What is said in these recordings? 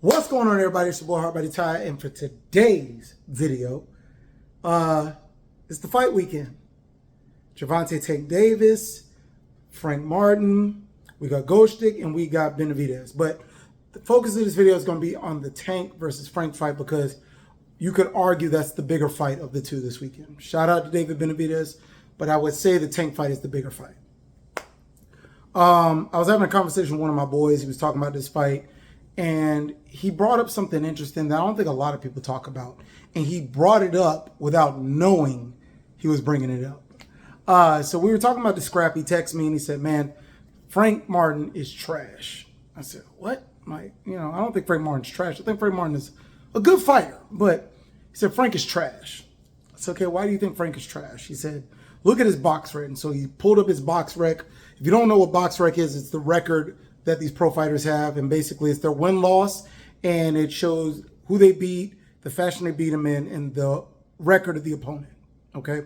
What's going on, everybody? It's your boy Hardbody Ty, and for today's video, it's the fight weekend. Gervonta Tank Davis, Frank Martin, we got Gostik, and we got Benavidez. But the focus of this video is going to be on the Tank versus Frank fight because you could argue that's the bigger fight of the two this weekend. Shout out to David Benavidez, but I would say the Tank fight is the bigger fight. I was having a conversation with one of my boys. He was talking about this fight, and he brought up something interesting that I don't think a lot of people talk about. And he brought it up without knowing he was bringing it up. So we were talking about the scrap. He texted me and he said, man, Frank Martin is trash. I said, what? I don't think Frank Martin's trash. I think Frank Martin is a good fighter. But he said, Frank is trash. I said, okay, why do you think Frank is trash? He said, look at his box rec. And so he pulled up his box rec. If you don't know what box rec is, it's the record that these pro fighters have, and basically it's their win-loss, and it shows who they beat, the fashion they beat them in, and the record of the opponent, okay?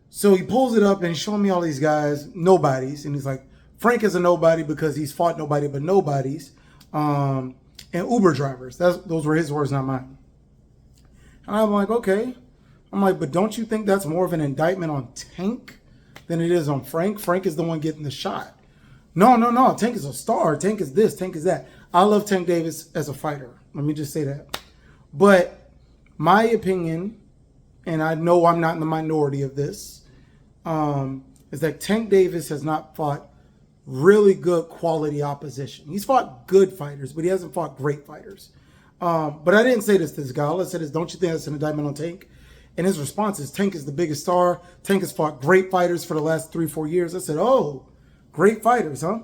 So he pulls it up, and he's showing me all these guys, nobodies, and he's like, Frank is a nobody because he's fought nobody but nobodies, and Uber drivers. Those were his words, not mine. And I'm like, okay. I'm like, but don't you think that's more of an indictment on Tank than it is on Frank? Frank is the one getting the shot. No. Tank is a star. Tank is this. Tank is that. I love Tank Davis as a fighter. Let me just say that. But my opinion, and I know I'm not in the minority of this, is that Tank Davis has not fought really good quality opposition. He's fought good fighters, but he hasn't fought great fighters. But I didn't say this to this guy. All I said is, don't you think that's an indictment on Tank? And his response is, Tank is the biggest star. Tank has fought great fighters for the last 3-4 years. I said, oh, great fighters, huh?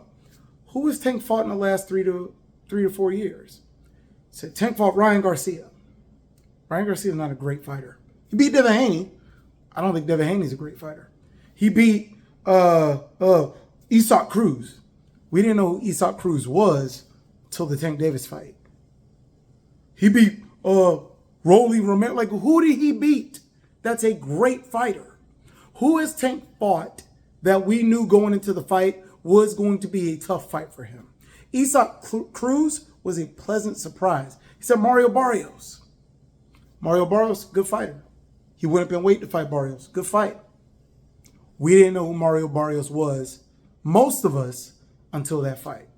Who has Tank fought in the last 3 to 4 years? I said, Tank fought Ryan Garcia. Ryan Garcia is not a great fighter. He beat Devin Haney. I don't think Devin Haney's a great fighter. He beat Isaac Cruz. We didn't know who Isaac Cruz was until the Tank Davis fight. He beat Rolly Romero. Like, who did he beat? That's a great fighter. Who has Tank fought that we knew going into the fight was going to be a tough fight for him? Isaac Cruz was a pleasant surprise. He said Mario Barrios. Mario Barrios, good fighter. He went up in weight to fight Barrios. Good fight. We didn't know who Mario Barrios was, most of us, until that fight.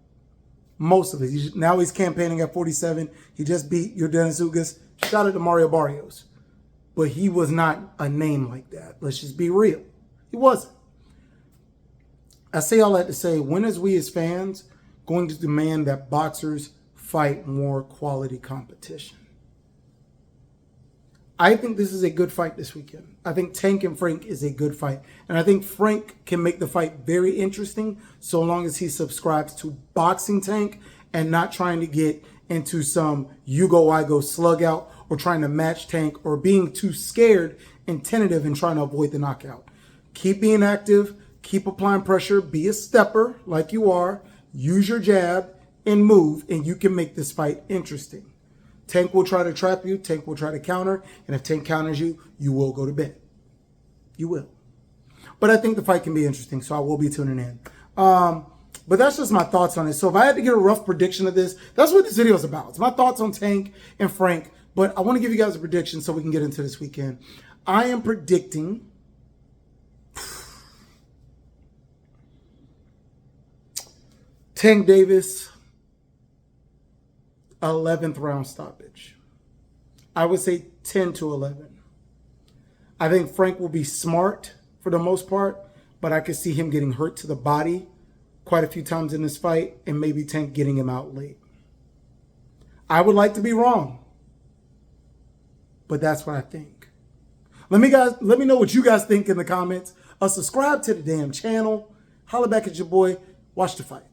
Most of us. Now he's campaigning at 47. He just beat Yordenis Ugas. Shout out to Mario Barrios. But he was not a name like that. Let's just be real. He wasn't. I say all that to say, when is we as fans going to demand that boxers fight more quality competition? I think this is a good fight this weekend. I think Tank and Frank is a good fight. And I think Frank can make the fight very interesting so long as he subscribes to boxing Tank and not trying to get into some you go, I go slug out or trying to match Tank or being too scared and tentative and trying to avoid the knockout. Keep being active. Keep applying pressure. Be a stepper like you are. Use your jab and move, and you can make this fight interesting. Tank will try to trap you. Tank will try to counter. And if Tank counters you, you will go to bed. You will. But I think the fight can be interesting, so I will be tuning in. But that's just my thoughts on it. So if I had to get a rough prediction of this, that's what this video is about. It's my thoughts on Tank and Frank. But I want to give you guys a prediction so we can get into this weekend. I am predicting Tank Davis, 11th round stoppage. I would say 10 to 11. I think Frank will be smart for the most part, but I could see him getting hurt to the body quite a few times in this fight and maybe Tank getting him out late. I would like to be wrong, but that's what I think. Let me know what you guys think in the comments. Subscribe to the damn channel. Holla back at your boy. Watch the fight.